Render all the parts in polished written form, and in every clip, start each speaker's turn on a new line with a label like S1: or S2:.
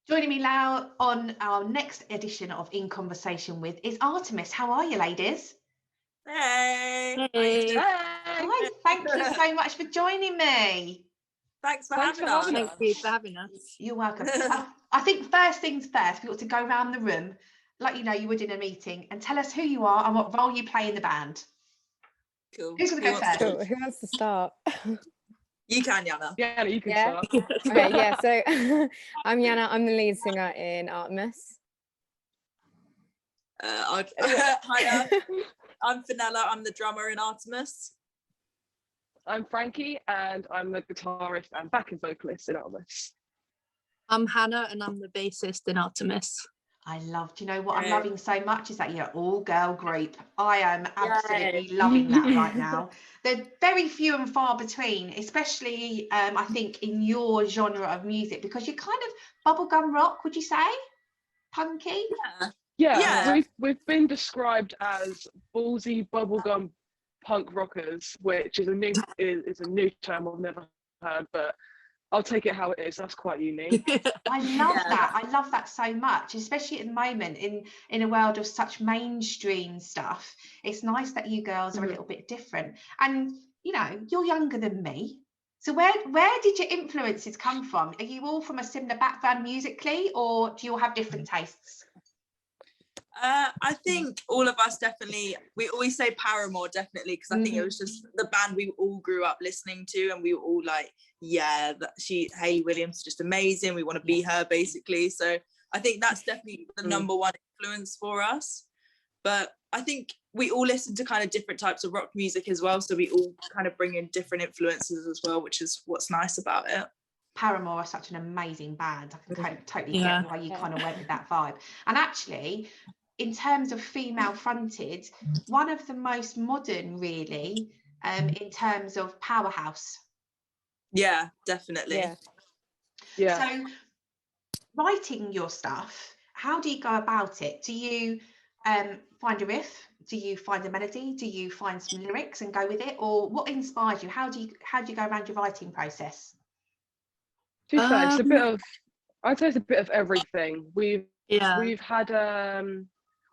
S1: Joining me now on our next edition of In Conversation with is Artemis. How are you, ladies?
S2: Hey.
S3: Hey.
S1: Hi, thank you so much for joining me.
S2: Thanks for having us.
S3: Thank you for having us.
S1: You're welcome. I think first things first, we ought to go around the room, like you would in a meeting, and tell us who you are and what role you play in the band.
S2: Cool.
S1: Who's going to go first?
S4: Cool. Who wants to start?
S2: You can, Yana.
S5: Yeah, you can
S4: Yeah.
S5: start.
S4: Okay, yeah, so I'm Yana, I'm the lead singer in Artemis.
S2: Hiya. I'm Fenella, I'm the drummer in Artemis.
S5: I'm Frankie, and I'm the guitarist and backing vocalist in Artemis.
S3: I'm Hannah, and I'm the bassist in Artemis.
S1: I love, do you know what I'm loving so much is that you're all girl group. I am absolutely loving that right now. They're very few and far between, especially I think in your genre of music, because you're kind of bubblegum rock, would you say? Punky?
S5: Yeah. We've been described as ballsy bubblegum punk rockers, which is a new term I've never heard, but I'll take it how it is. That's quite unique.
S1: I love that. I love that so much, especially at the moment in a world of such mainstream stuff. It's nice that you girls are a little bit different. And, you're younger than me. So where did your influences come from? Are you all from a similar background musically, or do you all have different tastes?
S2: I think all of us definitely, we always say Paramore definitely, because I think it was just the band we all grew up listening to, and we were all like, Hayley Williams is just amazing, we want to be her basically. So I think that's definitely the number one influence for us. But I think we all listen to kind of different types of rock music as well, so we all kind of bring in different influences as well, which is what's nice about it.
S1: Paramore are such an amazing band. I can totally get why you kind of went with that vibe. And actually, in terms of female fronted, one of the most modern really, in terms of powerhouse.
S2: Yeah, definitely.
S5: Yeah.
S1: So writing your stuff, how do you go about it? Do you find a riff? Do you find a melody? Do you find some lyrics and go with it? Or what inspires you? How do you go around your writing process?
S5: To be fair, it's a bit of, I'd say it's a bit of everything. We've had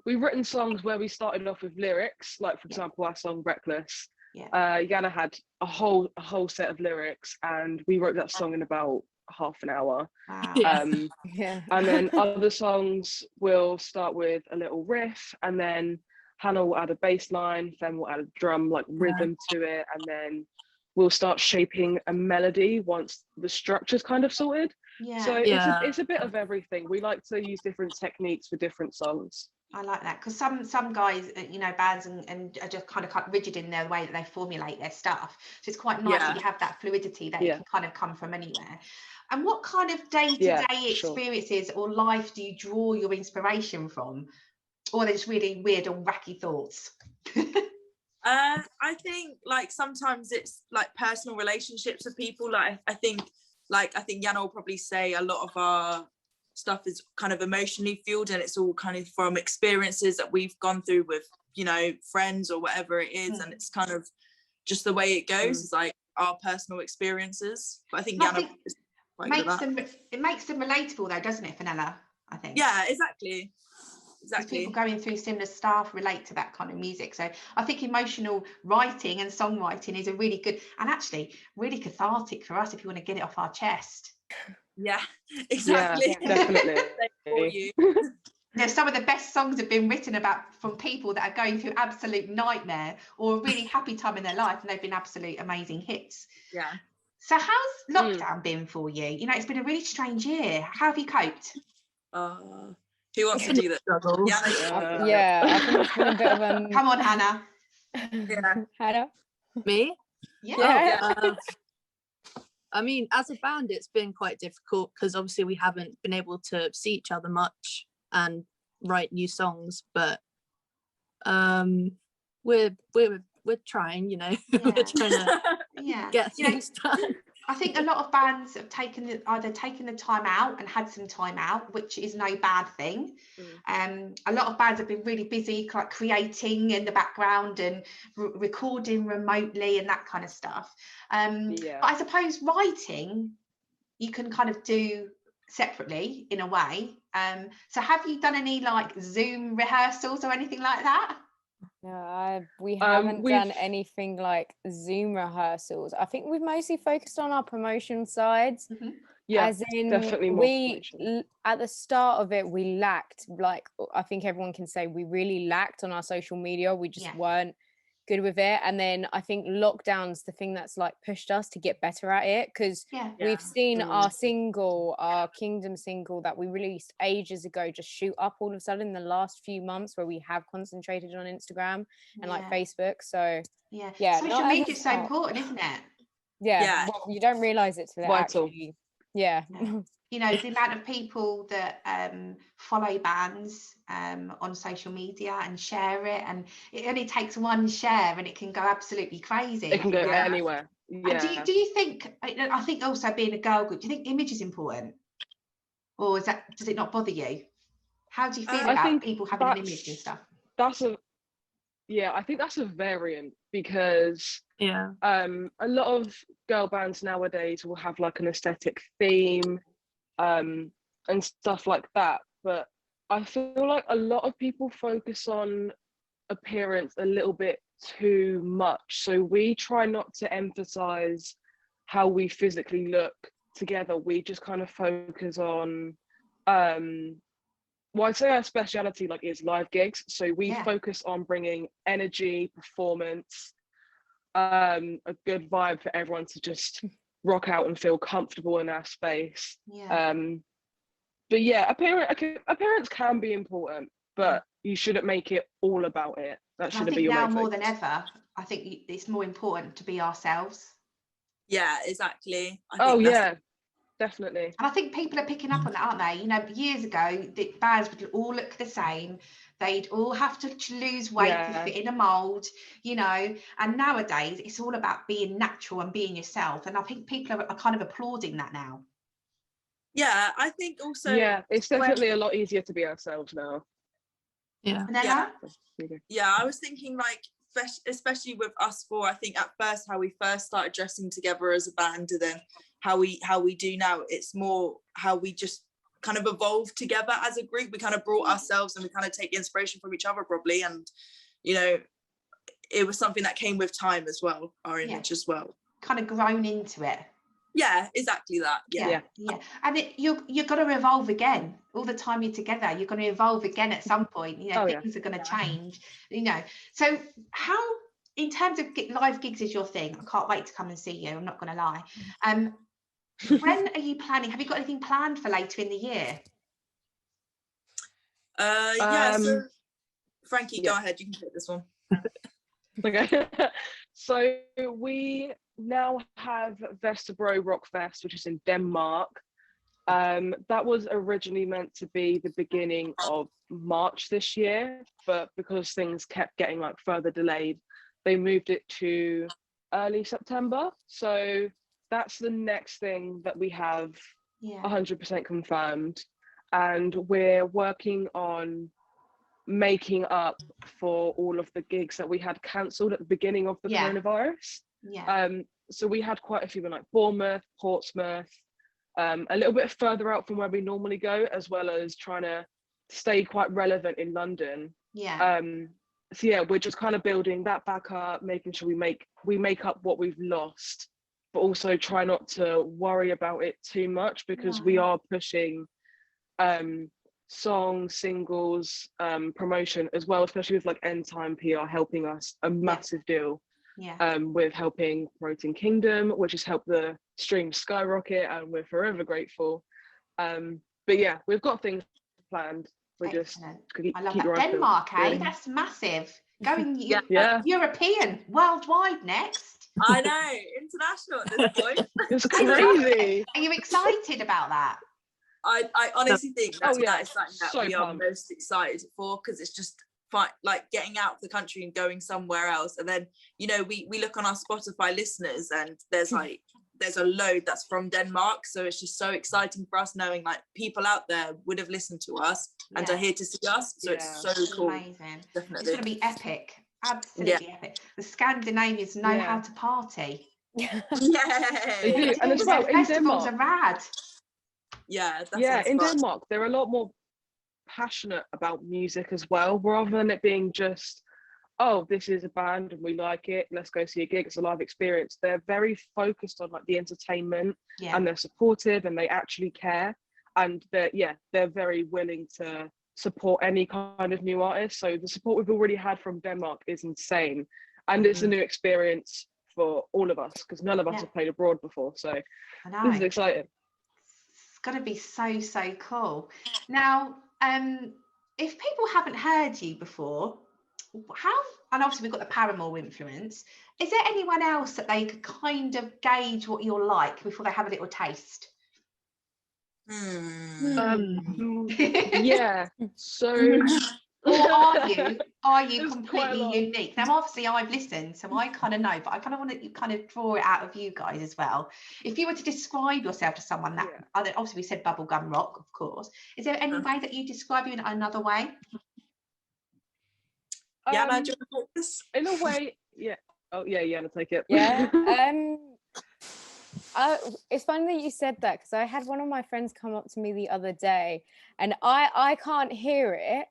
S5: we've written songs where we started off with lyrics, like for example our song Reckless. Yana had a whole set of lyrics, and we wrote that song in about half an hour.
S1: Wow.
S5: And then other songs will start with a little riff, and then Hannah will add a bass line, Fen will add a drum like rhythm to it, and then we'll start shaping a melody once the structure's kind of sorted. So it's a bit of everything. We like to use different techniques for different songs.
S1: I like that, because some guys, bands and are just kind of rigid in their way that they formulate their stuff. So it's quite nice that you have that fluidity that it can kind of come from anywhere. And what kind of day-to-day experiences or life do you draw your inspiration from? Or are they just really weird or wacky thoughts?
S2: I think like sometimes it's like personal relationships with people. Like I think Yana will probably say a lot of our stuff is kind of emotionally fueled, and it's all kind of from experiences that we've gone through with friends or whatever it is, and it's kind of just the way it goes. It's like our personal experiences. But I think Yana
S1: makes them relatable though, doesn't it, Fenella? I think
S2: exactly
S1: people going through similar stuff relate to that kind of music. So I think emotional writing and songwriting is a really good and actually really cathartic for us if you want to get it off our chest.
S2: Yeah, exactly.
S5: Yeah, definitely.
S1: Some of the best songs have been written about from people that are going through absolute nightmare or a really happy time in their life, and they've been absolute amazing hits.
S2: Yeah.
S1: So how's lockdown been for you? It's been a really strange year. How have you coped?
S2: Who wants to do that?
S4: I think it's been a bit of
S1: Come on, Hannah.
S4: Hannah?
S3: Me?
S1: Yeah.
S3: I mean, as a band, it's been quite difficult because obviously we haven't been able to see each other much and write new songs. But we're trying, we're trying to get things done.
S1: I think a lot of bands have either taken the time out and had some time out, which is no bad thing. A lot of bands have been really busy creating in the background and recording remotely and that kind of stuff. But I suppose writing, you can kind of do separately in a way. So have you done any like Zoom rehearsals or anything like that?
S4: No, we haven't done
S5: We've
S4: anything like Zoom rehearsals. I think we've mostly focused on our promotion sides.
S5: yeah,
S4: As in,
S5: definitely more promotion.
S4: at the start of it, we lacked, like, I think everyone can say we really lacked on our social media. We just weren't good with it. And then I think lockdown's the thing that's like pushed us to get better at it, because we've seen our single, our Kingdom single that we released ages ago, just shoot up all of a sudden in the last few months, where we have concentrated on Instagram and like Facebook. So
S1: social media is so important, isn't it?
S4: Well, you don't realize it till it actually
S1: you know, the amount of people that follow bands on social media and share it, and it only takes one share and it can go absolutely crazy.
S5: It can go anywhere.
S1: And do you think, I think also being a girl group, do you think image is important, or does it not bother you? How do you feel about people having an image and stuff?
S5: I think that's a variant, because a lot of girl bands nowadays will have like an aesthetic theme and stuff like that, but I feel like a lot of people focus on appearance a little bit too much, so we try not to emphasize how we physically look together. We just kind of focus on I'd say our speciality like is live gigs, so we focus on bringing energy, performance, a good vibe for everyone to just rock out and feel comfortable in our space. But appearance can be important, but you shouldn't make it all about it. That shouldn't be your main focus.
S1: Now more than ever, I think it's more important to be ourselves.
S2: Yeah, exactly.
S5: Definitely.
S1: And I think people are picking up on that, aren't they? You know, years ago, the bands would all look the same. They'd all have to lose weight to fit in a mold, you know. And nowadays, it's all about being natural and being yourself. And I think people are kind of applauding that now.
S2: Yeah, I think also.
S5: Yeah, it's definitely a lot easier to be ourselves now.
S2: Yeah, I was thinking like, especially with us four, I think at first how we first started dressing together as a band, and then how we do now, it's more how we just kind of evolved together as a group. We kind of brought ourselves and we kind of take inspiration from each other probably, and you know, it was something that came with time as well, our image as well,
S1: kind of grown into it.
S2: Yeah, exactly that. And you're going to evolve again all the time you're together. You're going to evolve again at some point, you know. Things are going to change, you know. So how, in terms of live gigs is your thing, I can't wait to come and see you, I'm not going to lie. When are you planning? Have you got anything planned for later in the year? So Frankie, go ahead, you can take this one.
S5: Okay. So we now have Vesterbro Rock Fest, which is in Denmark. That was originally meant to be the beginning of March this year, but because things kept getting like further delayed, they moved it to early September. So that's the next thing that we have 100% confirmed, and we're working on making up for all of the gigs that we had cancelled at the beginning of the coronavirus. So we had quite a few in like Bournemouth, Portsmouth, a little bit further out from where we normally go, as well as trying to stay quite relevant in London. So yeah, we're just kind of building that back up, making sure we make up what we've lost, but also try not to worry about it too much, because we are pushing songs, singles, promotion as well, especially with like End Time PR helping us a massive deal. With helping promoting Kingdom, which has helped the stream skyrocket, and we're forever grateful. But yeah, we've got things planned. We're just
S1: I love that. Denmark, that's massive. Going European, worldwide next.
S2: I know, international at this point.
S5: It's crazy.
S1: Are you excited about that?
S2: I honestly think that is something that we are
S5: pumped.
S2: most excited for, because it's just like getting out of the country and going somewhere else. And then, you know, we look on our Spotify listeners, and there's a load that's from Denmark, so it's just so exciting for us knowing like people out there would have listened to us and are here to see us. So it's so cool.
S1: Amazing.
S2: Definitely.
S1: It's going to be epic. Absolutely epic. The Scandinavians know how to party.
S5: They do. And as well, in
S1: festivals
S5: Denmark,
S1: are rad.
S2: Yeah, that
S5: Yeah,
S2: sounds
S5: in
S2: fun.
S5: Denmark, they're a lot more passionate about music as well, rather than it being just, oh, this is a band and we like it, let's go see a gig, it's a live experience. They're very focused on like the entertainment, and they're supportive and they actually care, and they're very willing to support any kind of new artist. So the support we've already had from Denmark is insane, and it's a new experience for all of us because none of us have played abroad before, so this is exciting.
S1: It's going to be so cool. Now, if people haven't heard you before, and obviously we've got the Paramore influence, is there anyone else that they could kind of gauge what you're like before they have a little taste?
S5: Yeah, so
S1: or are you completely unique? Now obviously I've listened, so I kind of know, but I kind of want to kind of draw it out of you guys as well. If you were to describe yourself to someone that obviously we said bubblegum rock, of course, is there any way that you describe you in another way?
S2: Yana, do you want to take this?
S5: In a way, yeah. Oh yeah, Yana, take it.
S4: Yeah. It's funny that you said that, because I had one of my friends come up to me the other day, and I can't hear it,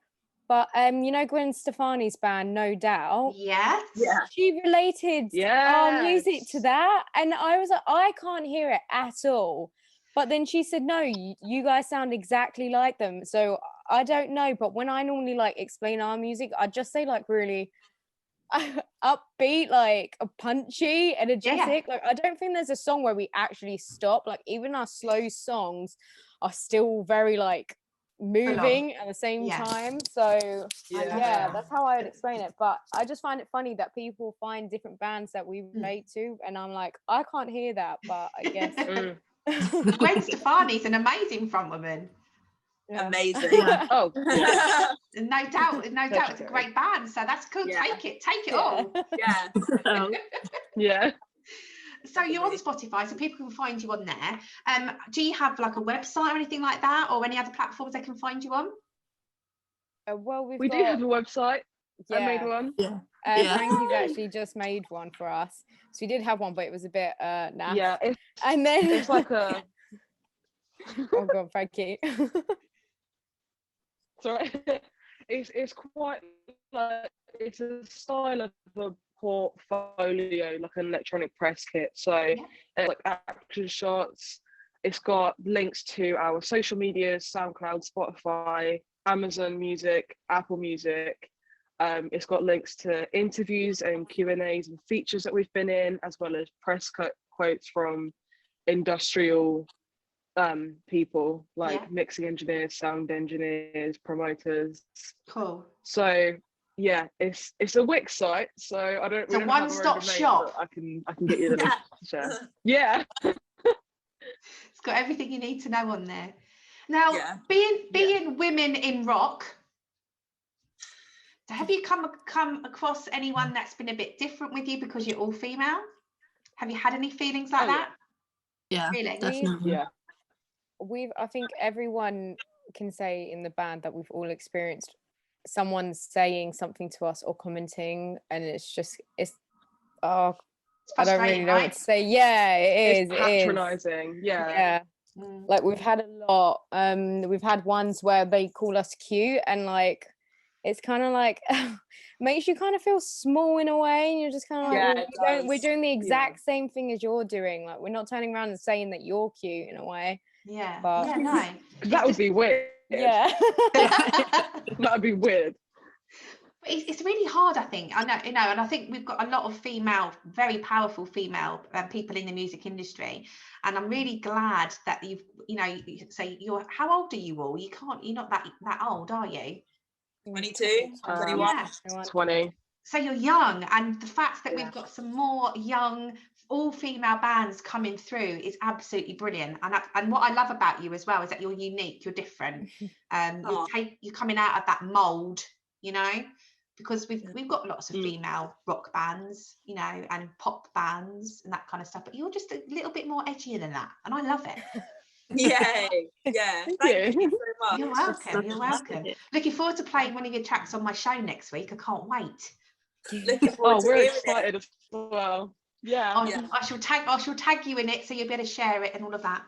S4: but you know Gwen Stefani's band, No Doubt.
S1: Yes.
S2: Yeah.
S4: She related our music to that, and I was like, I can't hear it at all. But then she said, no, you guys sound exactly like them. So I don't know, but when I normally like explain our music, I just say like really upbeat, like a punchy, energetic. Like I don't think there's a song where we actually stop. Like even our slow songs are still very like moving at the same time. So that's how I would explain it. But I just find it funny that people find different bands that we relate to, and I'm like, I can't hear that, but I guess
S1: Gwen Stefani's an amazing frontwoman.
S2: Amazing.
S5: Oh yeah.
S1: No doubt it's a great band, so that's cool. Take it all.
S2: Yeah.
S1: So you're on Spotify, so people can find you on there. Do you have like a website or anything like that, or any other platforms they can find you on?
S4: Well,
S5: we do have a website. I made one.
S4: Frankie's actually just made one for us, so we did have one, but it was a bit naff.
S5: Yeah,
S4: and then
S5: it's like a
S4: oh god, Frankie.
S5: Sorry, it's quite like, it's a style of a portfolio, like an electronic press kit. So it's like action shots. It's got links to our social medias, SoundCloud, Spotify, Amazon Music, Apple Music. It's got links to interviews and Q&As and features that we've been in, as well as press quotes from industrial people like mixing engineers, sound engineers, promoters.
S1: Cool.
S5: So yeah, it's a Wix site, so I don't.
S1: It's a one-stop shop.
S5: I can get you the link to share. Yeah.
S1: It's got everything you need to know on there. Now, being women in rock, have you come across anyone that's been a bit different with you because you're all female? Have you had any feelings like that?
S3: Yeah,
S1: really?
S3: definitely.
S4: I think everyone can say in the band that we've all experienced someone saying something to us or commenting, and it's I don't really know what to say. It is
S5: patronizing.
S4: Like we've had a lot. We've had ones where they call us cute, and like it's kind of like makes you kind of feel small in a way, and you're just kind of like, we're doing the exact same thing as you're doing. Like we're not turning around and saying that you're cute in a way. But
S1: no,
S5: that would be weird. That would be weird.
S1: But it's really hard, I think. I know, and I think we've got a lot of female, very powerful female people in the music industry, and I'm really glad that you say how old are you all? You're not that old, are you?
S2: 22, 21,
S5: 20.
S1: So you're young, and the fact that we've got some more young all-female bands coming through is absolutely brilliant. And what I love about you as well is that you're unique, you're different. You're coming out of that mold, because we've got lots of female rock bands, and pop bands and that kind of stuff, but you're just a little bit more edgier than that, and I love it.
S2: Yay. Thank you so much.
S1: You're welcome. Looking forward to playing one of your tracks on my show next week. I can't wait.
S5: We're excited as well.
S1: I shall tag you in it, so you'll be able to share it and all of that.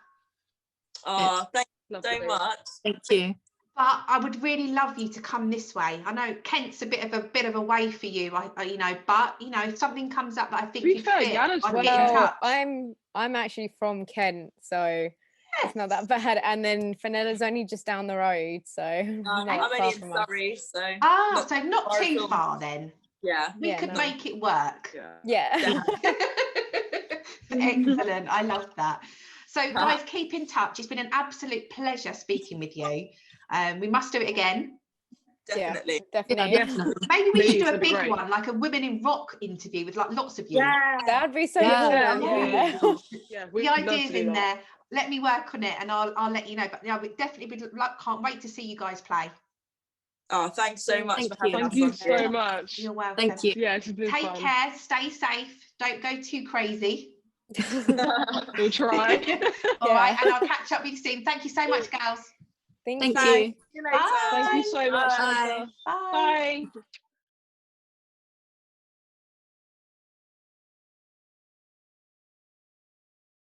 S2: Thank
S5: Lovely.
S2: so much.
S3: Thank you.
S1: But I would really love you to come this way. I know Kent's a bit of a way for you, you know, but you know, if something comes up that I think
S5: To be
S1: you'd
S5: fair,
S1: fit,
S5: Yana's
S1: I'd
S5: from
S1: get in
S4: Well,
S1: touch.
S4: I'm actually from Kent, so it's not that bad. And then Fenella's only just down the road, so not
S2: I'm
S4: far
S2: only in
S4: from us.
S2: Surrey, so
S1: So not
S2: far at
S1: too
S2: all.
S1: far then.
S2: Yeah.
S1: We
S4: Yeah,
S1: could
S4: no.
S1: make it work.
S4: Yeah.
S1: Excellent. I love that. So guys, keep in touch. It's been an absolute pleasure speaking with you. We must do it again.
S2: Definitely.
S4: Definitely.
S3: Yeah, definitely.
S1: Maybe we should do a
S5: That'd be
S1: big
S5: great.
S1: one, like a women in rock interview with like lots of you.
S2: Yeah.
S4: That'd be so
S3: Yeah.
S4: cool.
S1: Yeah.
S5: Yeah,
S1: The
S5: we'd love
S1: idea's
S5: to do
S1: in
S5: that.
S1: there. Let me work on it, and I'll let you know. But yeah, we definitely can't wait to see you guys play.
S2: Oh, thanks so much
S3: Thank
S2: for having
S3: you.
S2: us.
S5: Thank you
S2: on here.
S5: so much.
S1: You're welcome.
S3: Thank you.
S5: Yeah, it's been
S1: Take
S5: fun.
S1: care. Stay safe. Don't go too crazy.
S5: We'll try.
S1: All right, and I'll catch up with you soon. Thank you so much, girls.
S4: Thank
S3: Thank
S4: you.
S3: you.
S2: See you later.
S1: Bye.
S5: Thank you so much.
S2: Bye.
S5: Sandra.
S1: Bye.
S5: Bye.